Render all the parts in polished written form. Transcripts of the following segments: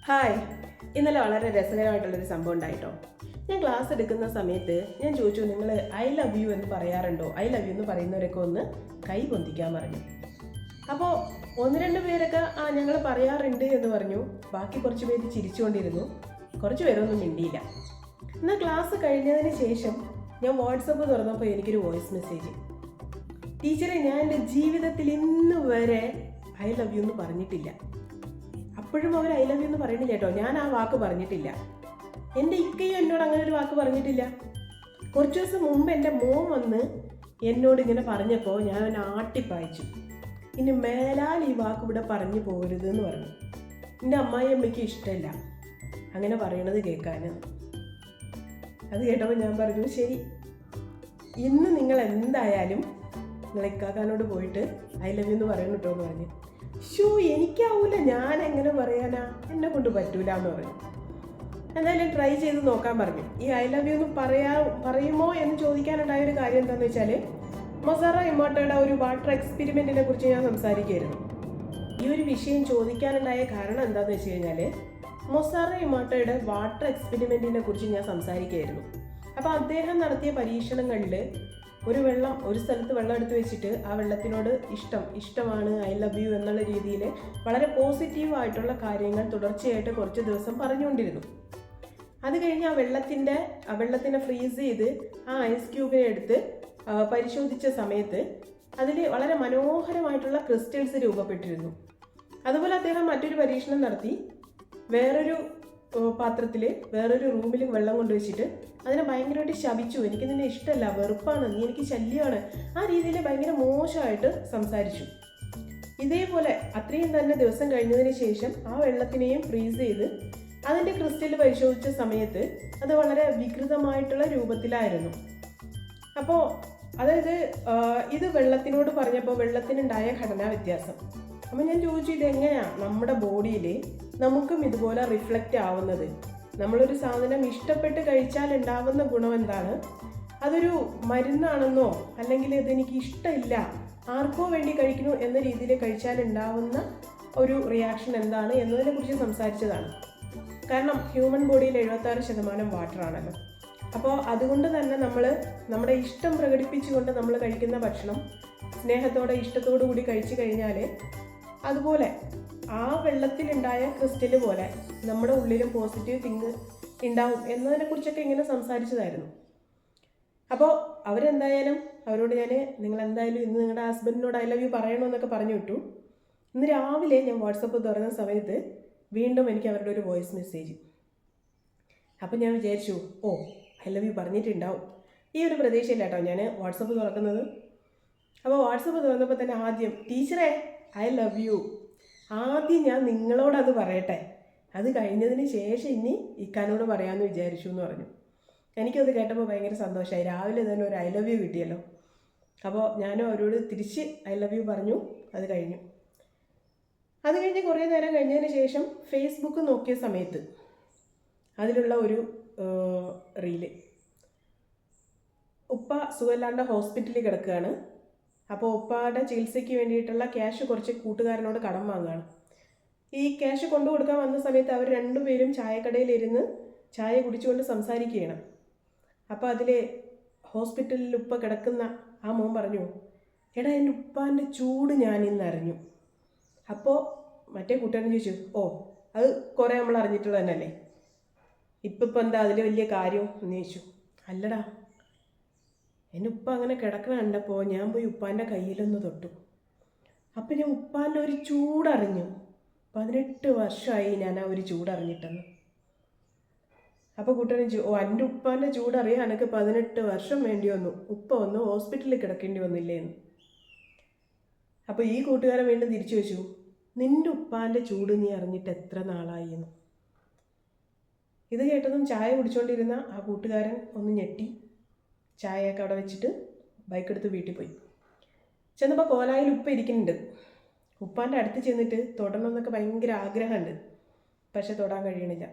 Hi. ഇന്നലെ വളരെ രസകരമായിട്ടുള്ളൊരു സംഭവം ഉണ്ടായിട്ടോ. ഞാൻ ക്ലാസ് എടുക്കുന്ന സമയത്ത് ഞാൻ ചോദിച്ചു, നിങ്ങൾ ഐ ലവ് യു എന്ന് പറയാറുണ്ടോ? ഐ ലവ് യു എന്ന് പറയുന്നവരൊക്കെ ഒന്ന് കൈ പൊന്തിക്കാൻ പറഞ്ഞു. അപ്പോൾ ഒന്ന് രണ്ട് പേരൊക്കെ ഞങ്ങൾ പറയാറുണ്ട് എന്ന് പറഞ്ഞു. ബാക്കി കുറച്ച് പേര് ചിരിച്ചുകൊണ്ടിരുന്നു, കുറച്ച് പേരൊന്നും മിണ്ടിയില്ല. എന്നാൽ ക്ലാസ് കഴിഞ്ഞതിന് ശേഷം ഞാൻ വാട്സപ്പ് തുറന്നപ്പോൾ എനിക്കൊരു വോയിസ് മെസ്സേജ്. ടീച്ചറെ, ഞാൻ എൻ്റെ ജീവിതത്തിൽ ഇന്ന് വരെ ഐ ലവ് യു എന്ന് പറഞ്ഞിട്ടില്ല. അപ്പോഴും അവർ ഐ ലവ് യു എന്ന് പറയണില്ല കേട്ടോ. ഞാൻ ആ വാക്ക് പറഞ്ഞിട്ടില്ല. എൻ്റെ ഇക്കയും എന്നോട് അങ്ങനെ ഒരു വാക്ക് പറഞ്ഞിട്ടില്ല. കുറച്ച് ദിവസം മുമ്പ് എൻ്റെ മോൻ വന്ന് എന്നോട് ഇങ്ങനെ പറഞ്ഞപ്പോൾ ഞാൻ അവനെ ആട്ടിപ്പായിച്ചു. ഇനി മേലാൽ ഈ വാക്ക് ഇവിടെ പറഞ്ഞു പോകരുത് എന്ന് പറഞ്ഞു. എൻ്റെ അമ്മായിയമ്മയ്ക്ക് ഇഷ്ടമില്ല അങ്ങനെ പറയണത് കേൾക്കാൻ. അത് കേട്ടപ്പോൾ ഞാൻ പറഞ്ഞു, ശരി, ഇന്ന് നിങ്ങൾ എന്തായാലും നിങ്ങൾ ഇക്കാക്കാനോട് പോയിട്ട് ഐ ലവ് യു എന്ന് പറയണം കേട്ടോ എന്ന് പറഞ്ഞു. എനിക്കാവൂല, ഞാൻ എങ്ങനെ പറയാനാ, എന്നെ കൊണ്ട് പറ്റൂല എന്ന് പറഞ്ഞു. എന്തായാലും ട്രൈ ചെയ്ത് നോക്കാൻ പറഞ്ഞു. ഈ ഐ ലവ് യു എന്ന് പറയുമോ എന്ന് ചോദിക്കാനുണ്ടായ ഒരു കാര്യം എന്താണെന്ന് വെച്ചാൽ, മൊസാറ ഇമോട്ടോയുടെ ഒരു വാട്ടർ എക്സ്പെരിമെൻറ്റിനെ കുറിച്ച് ഞാൻ സംസാരിക്കുകയായിരുന്നു. ഈ ഒരു വിഷയം ചോദിക്കാനുണ്ടായ കാരണം എന്താണെന്ന് വെച്ച് കഴിഞ്ഞാൽ, മൊസാറ ഇമോട്ടോയുടെ വാട്ടർ എക്സ്പെരിമെൻറ്റിനെ കുറിച്ച് ഞാൻ സംസാരിക്കുകയായിരുന്നു. അപ്പോൾ അദ്ദേഹം നടത്തിയ പരീക്ഷണങ്ങളിൽ ഒരു സ്ഥലത്ത് വെള്ളം എടുത്ത് വെച്ചിട്ട് ആ വെള്ളത്തിനോട് ഇഷ്ടമാണ്, ഐ ലവ് യു എന്നുള്ള രീതിയിൽ വളരെ പോസിറ്റീവായിട്ടുള്ള കാര്യങ്ങൾ തുടർച്ചയായിട്ട് കുറച്ച് ദിവസം പറഞ്ഞുകൊണ്ടിരുന്നു. അത് കഴിഞ്ഞ് ആ വെള്ളത്തിനെ ഫ്രീസ് ചെയ്ത് ആ ഐസ് ക്യൂബിനെ എടുത്ത് പരിശോധിച്ച സമയത്ത് അതിൽ വളരെ മനോഹരമായിട്ടുള്ള ക്രിസ്റ്റൽസ് രൂപപ്പെട്ടിരുന്നു. അതുപോലെ അദ്ദേഹം മറ്റൊരു പരീക്ഷണം നടത്തി. വേറൊരു പാത്രത്തിൽ വേറൊരു റൂമിൽ വെള്ളം കൊണ്ടുവച്ചിട്ട് അതിനെ ഭയങ്കരമായിട്ട് ശപിച്ചു. എനിക്ക് നിന്നെ ഇഷ്ടമല്ല, വെറുപ്പാണ്, നീ എനിക്ക് ശല്യമാണ്, ആ രീതിയിൽ ഭയങ്കര മോശമായിട്ട് സംസാരിച്ചു. ഇതേപോലെ അത്രയും തന്നെ ദിവസം കഴിഞ്ഞതിന് ശേഷം ആ വെള്ളത്തിനെയും ഫ്രീസ് ചെയ്ത് അതിൻ്റെ ക്രിസ്റ്റൽ പരിശോധിച്ച സമയത്ത് അത് വളരെ വികൃതമായിട്ടുള്ള രൂപത്തിലായിരുന്നു. അപ്പോൾ അതായത് ഇത് വെള്ളത്തിനോട് പറഞ്ഞപ്പോൾ വെള്ളത്തിനുണ്ടായ ഘടനാ വ്യത്യാസം. അപ്പോൾ ഞാൻ ചോദിച്ചു, ഇതെങ്ങനെയാണ് നമ്മുടെ ബോഡിയിൽ നമുക്കും ഇതുപോലെ റിഫ്ലക്റ്റ് ആവുന്നത്? നമ്മളൊരു സാധനം ഇഷ്ടപ്പെട്ട് കഴിച്ചാൽ ഉണ്ടാവുന്ന ഗുണം എന്താണ്? അതൊരു മരുന്നാണെന്നോ അല്ലെങ്കിൽ ഇതെനിക്ക് ഇഷ്ടമില്ല, ആർക്കോ വേണ്ടി കഴിക്കുന്നു എന്ന രീതിയിൽ കഴിച്ചാൽ ഉണ്ടാവുന്ന ഒരു റിയാക്ഷൻ എന്താണ് എന്നതിനെ കുറിച്ച് സംസാരിച്ചതാണ്. കാരണം ഹ്യൂമൻ ബോഡിയിൽ 76% വാട്ടറാണല്ലോ. അപ്പോൾ അതുകൊണ്ട് തന്നെ നമ്മൾ നമ്മുടെ ഇഷ്ടം പ്രകടിപ്പിച്ചുകൊണ്ട് നമ്മൾ കഴിക്കുന്ന ഭക്ഷണം സ്നേഹത്തോടെ ഇഷ്ടത്തോടു കൂടി കഴിച്ചു കഴിഞ്ഞാൽ അതുപോലെ ആ വെള്ളത്തിലുണ്ടായ ക്രിസ്റ്റല് പോലെ നമ്മുടെ ഉള്ളിലും പോസിറ്റീവ് തിങ്ക് ഉണ്ടാവും എന്നതിനെക്കുറിച്ചൊക്കെ ഇങ്ങനെ സംസാരിച്ചതായിരുന്നു. അപ്പോൾ അവരെന്തായാലും അവരോട് നിങ്ങൾ എന്തായാലും ഇന്ന് നിങ്ങളുടെ ഹസ്ബൻഡിനോട് ഐ ലവ് യു പറയണമെന്നൊക്കെ പറഞ്ഞു വിട്ടു. ഇന്ന് രാവിലെ ഞാൻ വാട്സപ്പ് തുറന്ന സമയത്ത് വീണ്ടും എനിക്ക് അവരുടെ ഒരു വോയിസ് മെസ്സേജ്. അപ്പം ഞാൻ വിചാരിച്ചു, ഐ ലവ് യു പറഞ്ഞിട്ടുണ്ടാവും. ഈ ഒരു പ്രതീക്ഷയില്ല കേട്ടോ ഞാൻ വാട്സപ്പ് തുറക്കുന്നത്. അപ്പോൾ വാട്സപ്പ് തുറന്നപ്പോൾ തന്നെ ആദ്യം, ടീച്ചറെ ഐ ലവ് യു, ആദ്യം ഞാൻ നിങ്ങളോടത് പറയട്ടെ, അത് കഴിഞ്ഞതിന് ശേഷം ഇനി ഇക്കാനോട് പറയാമെന്ന് വിചാരിച്ചു എന്ന് പറഞ്ഞു. എനിക്കത് കേട്ടപ്പോൾ ഭയങ്കര സന്തോഷമായി. രാവിലെ തന്നെ ഒരു ഐ ലവ് യു കിട്ടിയല്ലോ. അപ്പോൾ ഞാനും അവരോട് തിരിച്ച് ഐ ലവ് യു പറഞ്ഞു. അത് കഴിഞ്ഞു. അത് കഴിഞ്ഞ് കുറേ നേരം കഴിഞ്ഞതിന് ശേഷം ഫേസ്ബുക്ക് നോക്കിയ സമയത്ത് അതിലുള്ള ഒരു റീല്, ഉപ്പ സുഖമില്ലാണ്ട് ഹോസ്പിറ്റലിൽ കിടക്കുകയാണ്. അപ്പോൾ ഉപ്പയുടെ ചികിത്സയ്ക്ക് വേണ്ടിയിട്ടുള്ള ക്യാഷ് കുറച്ച് കൂട്ടുകാരനോട് കടം വാങ്ങുകയാണ്. ഈ ക്യാഷ് കൊണ്ടു കൊടുക്കാൻ വന്ന സമയത്ത് അവർ രണ്ടുപേരും ചായക്കടയിലിരുന്ന് ചായ കുടിച്ചുകൊണ്ട് സംസാരിക്കുകയാണ്. അപ്പോൾ അതിൽ ഹോസ്പിറ്റലിൽ ഉപ്പ കിടക്കുന്ന ആ മോൻ പറഞ്ഞു, എടാ എൻ്റെ ഉപ്പാൻ്റെ ചൂട് ഞാനിന്നറിഞ്ഞു. അപ്പോൾ മറ്റേ കൂട്ടുകാരൻ ചോദിച്ചു, അത് കുറേ നമ്മൾ അറിഞ്ഞിട്ടുള്ളത് തന്നെയല്ലേ, ഇപ്പം എന്താ അതിൽ വലിയ കാര്യം എന്ന് ചോദിച്ചു. അല്ലടാ, എൻ്റെ ഉപ്പ അങ്ങനെ കിടക്കണ കണ്ടപ്പോൾ ഞാൻ പോയി ഉപ്പാൻ്റെ കയ്യിലൊന്ന് തൊട്ടു. അപ്പം ഞാൻ ഉപ്പാൻ്റെ ഒരു ചൂടറിഞ്ഞു. 18 വർഷമായി ഞാൻ ആ ഒരു ചൂടറിഞ്ഞിട്ടെന്ന്. അപ്പോൾ കൂട്ടുകാരൻ എൻ്റെ ഉപ്പാൻ്റെ ചൂടറിയാൻ എനിക്ക് 18 വർഷം വേണ്ടി വന്നു, ഉപ്പ ഒന്ന് ഹോസ്പിറ്റലിൽ കിടക്കേണ്ടി വന്നില്ലേന്ന്. അപ്പോൾ ഈ കൂട്ടുകാരൻ വീണ്ടും തിരിച്ചു വെച്ചു, നിൻ്റെ ഉപ്പാൻ്റെ ചൂട് നീ അറിഞ്ഞിട്ട് എത്ര നാളായി എന്ന്. ഇത് കേട്ടതും ചായ കുടിച്ചുകൊണ്ടിരുന്ന ആ കൂട്ടുകാരൻ ഒന്ന് ഞെട്ടി ചായയൊക്കെ അവിടെ വെച്ചിട്ട് ബൈക്കെടുത്ത് വീട്ടിൽ പോയി. ചെന്നപ്പോൾ കോലായിൽ ഉപ്പ ഇരിക്കുന്നുണ്ട്. ഉപ്പാൻ്റെ അടുത്ത് ചെന്നിട്ട് തൊടണമെന്നൊക്കെ ഭയങ്കര ആഗ്രഹമുണ്ട്, പക്ഷെ തൊടാൻ കഴിയണില്ല.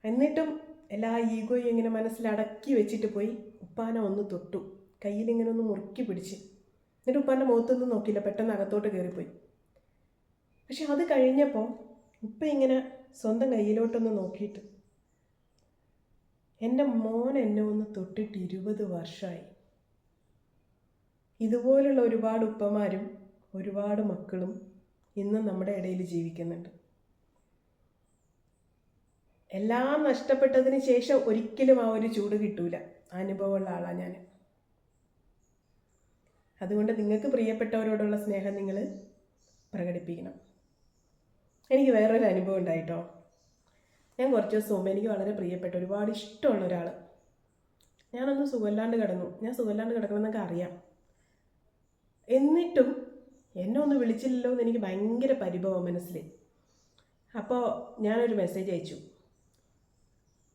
എന്നിട്ടും എല്ലാ ഈഗോയും ഇങ്ങനെ മനസ്സിലടക്കി വെച്ചിട്ട് പോയി ഉപ്പാനെ ഒന്ന് തൊട്ടു, കയ്യിലിങ്ങനെ ഒന്ന് മുറുക്കി പിടിച്ച്. എന്നിട്ട് ഉപ്പാൻ്റെ മുഖത്തൊന്നും നോക്കിയില്ല, പെട്ടെന്ന് അകത്തോട്ട് കയറിപ്പോയി. പക്ഷെ അത് കഴിഞ്ഞപ്പോൾ ഉപ്പ ഇങ്ങനെ സ്വന്തം കയ്യിലോട്ടൊന്ന് നോക്കിയിട്ട്, എൻ്റെ മോൻ എന്നെ ഒന്ന് തൊട്ടിട്ട് 20 വർഷമായി. ഇതുപോലുള്ള ഒരുപാട് ഉപ്പമാരും ഒരുപാട് മക്കളും ഇന്നും നമ്മുടെ ഇടയിൽ ജീവിക്കുന്നുണ്ട്. എല്ലാം നഷ്ടപ്പെട്ടതിന് ശേഷം ഒരിക്കലും ആ ഒരു ചൂട് കിട്ടൂല. അനുഭവമുള്ള ആളാണ് ഞാൻ. അതുകൊണ്ട് നിങ്ങൾക്ക് പ്രിയപ്പെട്ടവരോടുള്ള സ്നേഹം നിങ്ങൾ പ്രകടിപ്പിക്കണം. എനിക്ക് വേറൊരു അനുഭവം ഉണ്ടായിട്ടോ. ഞാൻ കുറച്ച് ദിവസം മുമ്പ് എനിക്ക് വളരെ പ്രിയപ്പെട്ട ഒരുപാട് ഇഷ്ടമുള്ള ഒരാൾ, ഞാനൊന്ന് സുഖമില്ലാണ്ട് കിടന്നു. ഞാൻ സുഖമില്ലാണ്ട് കിടക്കണമെന്നൊക്കെ അറിയാം. എന്നിട്ടും എന്നെ ഒന്ന് വിളിച്ചില്ലല്ലോ എന്ന് എനിക്ക് ഭയങ്കര പരിഭവം മനസ്സിൽ. അപ്പോൾ ഞാനൊരു മെസ്സേജ് അയച്ചു.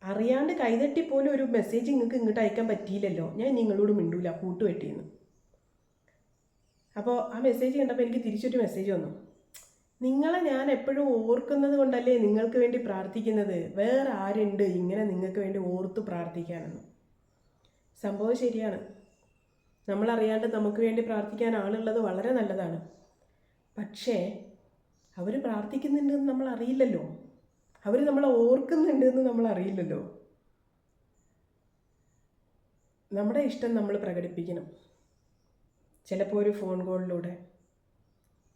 അറിയാണ്ട് കൈതട്ടിപ്പോലും ഒരു മെസ്സേജ് നിങ്ങൾക്ക് ഇങ്ങോട്ട് അയക്കാൻ പറ്റിയില്ലല്ലോ, ഞാൻ നിങ്ങളോട് മിണ്ടൂല, കൂട്ടുവെട്ടിയെന്ന്. അപ്പോൾ ആ മെസ്സേജ് കണ്ടപ്പോൾ എനിക്ക് തിരിച്ചൊരു മെസ്സേജ് വന്നു. നിങ്ങളെ ഞാൻ എപ്പോഴും ഓർക്കുന്നത് കൊണ്ടല്ലേ നിങ്ങൾക്ക് വേണ്ടി പ്രാർത്ഥിക്കുന്നത്, വേറെ ആരുണ്ട് ഇങ്ങനെ നിങ്ങൾക്ക് വേണ്ടി ഓർത്ത് പ്രാർത്ഥിക്കാനെന്ന്. സംഭവം ശരിയാണ്. നമ്മളറിയാണ്ട് നമുക്ക് വേണ്ടി പ്രാർത്ഥിക്കാൻ ആളുള്ളത് വളരെ നല്ലതാണ്. പക്ഷേ അവർ പ്രാർത്ഥിക്കുന്നുണ്ടെന്ന് നമ്മൾ അറിയില്ലല്ലോ, അവർ നമ്മളെ ഓർക്കുന്നുണ്ടെന്ന് നമ്മൾ അറിയില്ലല്ലോ. നമ്മുടെ ഇഷ്ടം നമ്മൾ പ്രകടിപ്പിക്കണം. ചിലപ്പോൾ ഒരു ഫോൺ കോളിലൂടെ,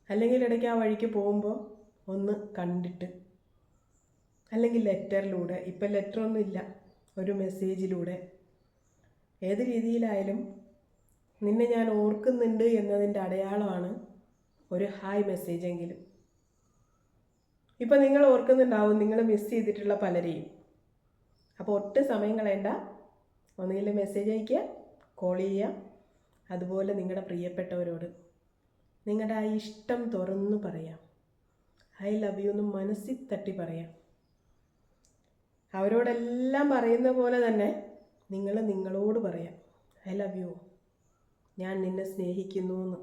അല്ലെങ്കിൽ ഇടയ്ക്ക് ആ വഴിക്ക് പോകുമ്പോൾ ഒന്ന് കണ്ടിട്ട്, അല്ലെങ്കിൽ ലെറ്ററിലൂടെ. ഇപ്പം ലെറ്ററൊന്നും ഇല്ല, ഒരു മെസ്സേജിലൂടെ. ഏത് രീതിയിലായാലും നിന്നെ ഞാൻ ഓർക്കുന്നുണ്ട് എന്നതിൻ്റെ അടയാളമാണ് ഒരു ഹായ് മെസ്സേജെങ്കിലും. ഇപ്പം നിങ്ങൾ ഓർക്കുന്നുണ്ടാവും നിങ്ങൾ മിസ് ചെയ്തിട്ടുള്ള പലരെയും. അപ്പോൾ ഒട്ടും സമയം കളയണ്ട, ഒന്നുകിൽ മെസ്സേജ് അയയ്ക്കുക, കോൾ ചെയ്യുക. അതുപോലെ നിങ്ങളുടെ പ്രിയപ്പെട്ടവരോട് നിങ്ങളുടെ ആ ഇഷ്ടം തുറന്നു പറയാം. ഐ ലവ് യു എന്ന് മനസ്സിൽ തട്ടി പറയാം. അവരോടെല്ലാം പറയുന്ന പോലെ തന്നെ നിങ്ങൾ നിങ്ങളോട് പറയാം, ഐ ലവ് യു, ഞാൻ നിന്നെ സ്നേഹിക്കുന്നു എന്ന്.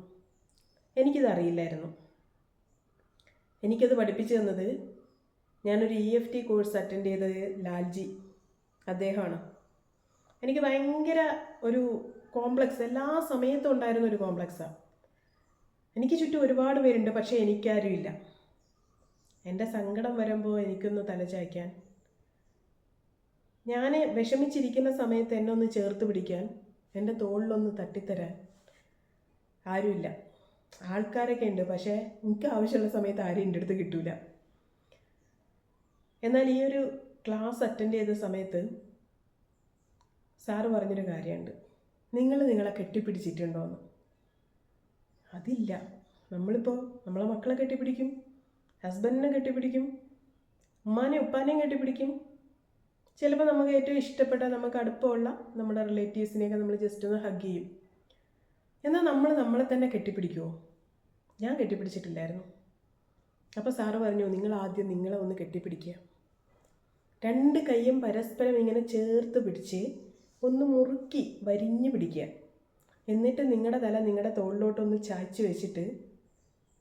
എനിക്കിതറിയില്ലായിരുന്നു. എനിക്കത് പഠിപ്പിച്ചു തന്നത്, ഞാനൊരു EFT കോഴ്സ് അറ്റൻഡ് ചെയ്തത് ലാൽജി അദ്ദേഹമാണ്. എനിക്ക് ഭയങ്കര ഒരു കോംപ്ലക്സ്, എല്ലാ സമയത്തും ഉണ്ടായിരുന്ന ഒരു കോംപ്ലക്സാണ്. എനിക്ക് ചുറ്റും ഒരുപാട് പേരുണ്ട്, പക്ഷേ എനിക്കാരുമില്ല. എൻ്റെ സങ്കടം വരുമ്പോൾ എനിക്കൊന്ന് തലചായ്ക്കാൻ, ഞാൻ വിഷമിച്ചിരിക്കുന്ന സമയത്ത് എന്നെ ഒന്ന് ചേർത്ത് പിടിക്കാൻ, എൻ്റെ തോളിലൊന്ന് തട്ടിത്തരാൻ ആരുമില്ല. ആൾക്കാരൊക്കെ ഉണ്ട്, പക്ഷേ എനിക്ക് ആവശ്യമുള്ള സമയത്ത് ആരും എൻ്റെ അടുത്ത് കിട്ടൂല. എന്നാൽ ഈ ഒരു ക്ലാസ് അറ്റൻഡ് ചെയ്ത സമയത്ത് സാറ് പറഞ്ഞൊരു കാര്യമുണ്ട്, നിങ്ങൾ നിങ്ങളെ കെട്ടിപ്പിടിച്ചിട്ടുണ്ടോയെന്ന്. അതില്ല. നമ്മളിപ്പോൾ നമ്മളെ മക്കളെ കെട്ടിപ്പിടിക്കും, ഹസ്ബൻഡിനെ കെട്ടിപ്പിടിക്കും, ഉമ്മാനെയും ഉപ്പാനെയും കെട്ടിപ്പിടിക്കും. ചിലപ്പോൾ നമുക്ക് ഏറ്റവും ഇഷ്ടപ്പെട്ട, നമുക്ക് അടുപ്പമുള്ള നമ്മുടെ റിലേറ്റീവ്സിനെയൊക്കെ നമ്മൾ ജസ്റ്റ് ഒന്ന് ഹഗ് ചെയ്യും. എന്നാൽ നമ്മൾ നമ്മളെ തന്നെ കെട്ടിപ്പിടിക്കുമോ? ഞാൻ കെട്ടിപ്പിടിച്ചിട്ടില്ലായിരുന്നു. അപ്പോൾ സാറ് പറഞ്ഞു, നിങ്ങൾ ആദ്യം നിങ്ങളെ ഒന്ന് കെട്ടിപ്പിടിക്കുക. 2 കൈയും പരസ്പരം ഇങ്ങനെ ചേർത്ത് പിടിച്ച് ഒന്ന് മുറുക്കി വരിഞ്ഞു പിടിക്കുക. എന്നിട്ട് നിങ്ങളുടെ തല നിങ്ങളുടെ തോളിലോട്ടൊന്ന് ചായ്ച്ച് വെച്ചിട്ട്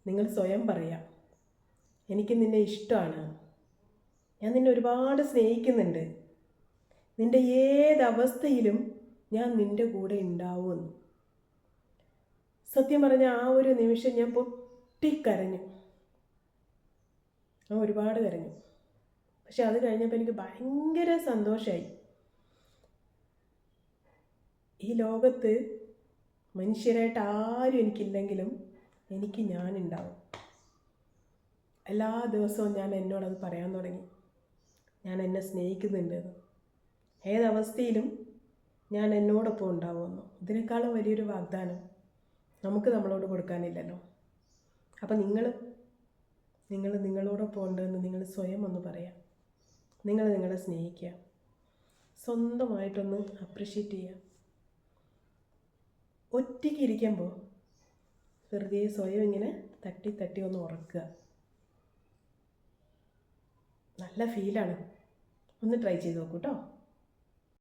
നിങ്ങൾ സ്വയം പറയാം, എനിക്ക് നിന്നെ ഇഷ്ടമാണ്, ഞാൻ നിന്നെ ഒരുപാട് സ്നേഹിക്കുന്നുണ്ട്, നിൻ്റെ ഏതവസ്ഥയിലും ഞാൻ നിൻ്റെ കൂടെ ഉണ്ടാവുമെന്ന്. സത്യം പറഞ്ഞ ആ ഒരു നിമിഷം ഞാൻ പൊട്ടിക്കരഞ്ഞു. ഞാൻ ഒരുപാട് കരഞ്ഞു. പക്ഷെ അത് കഴിഞ്ഞപ്പോൾ എനിക്ക് ഭയങ്കര സന്തോഷമായി. ഈ ലോകത്ത് മനുഷ്യരായിട്ട് ആരും എനിക്കില്ലെങ്കിലും എനിക്ക് ഞാനുണ്ടാവും. എല്ലാ ദിവസവും ഞാൻ എന്നോടത് പറയാൻ തുടങ്ങി, ഞാൻ എന്നെ സ്നേഹിക്കുന്നുണ്ടെന്ന്. ഏതവസ്ഥയിലും ഞാൻ എന്നോടൊപ്പം ഉണ്ടാവുമെന്ന്. ഇതിനേക്കാളും വലിയൊരു വാഗ്ദാനം നമുക്ക് നമ്മളോട് കൊടുക്കാനില്ലല്ലോ. അപ്പം നിങ്ങൾ നിങ്ങളോടൊപ്പം ഉണ്ടെന്ന് നിങ്ങൾ സ്വയം ഒന്ന് പറയാം. നിങ്ങൾ നിങ്ങളെ സ്നേഹിക്കുക, സ്വന്തമായിട്ടൊന്ന് അപ്രിഷ്യേറ്റ് ചെയ്യുക. ഒറ്റയ്ക്ക് ഇരിക്കുമ്പോൾ വെറുതെ സ്വയം ഇങ്ങനെ തട്ടി തട്ടി ഒന്ന് ഉറക്കുക. നല്ല ഫീലാണ്. ഒന്ന് ട്രൈ ചെയ്ത് നോക്കൂ കേട്ടോ.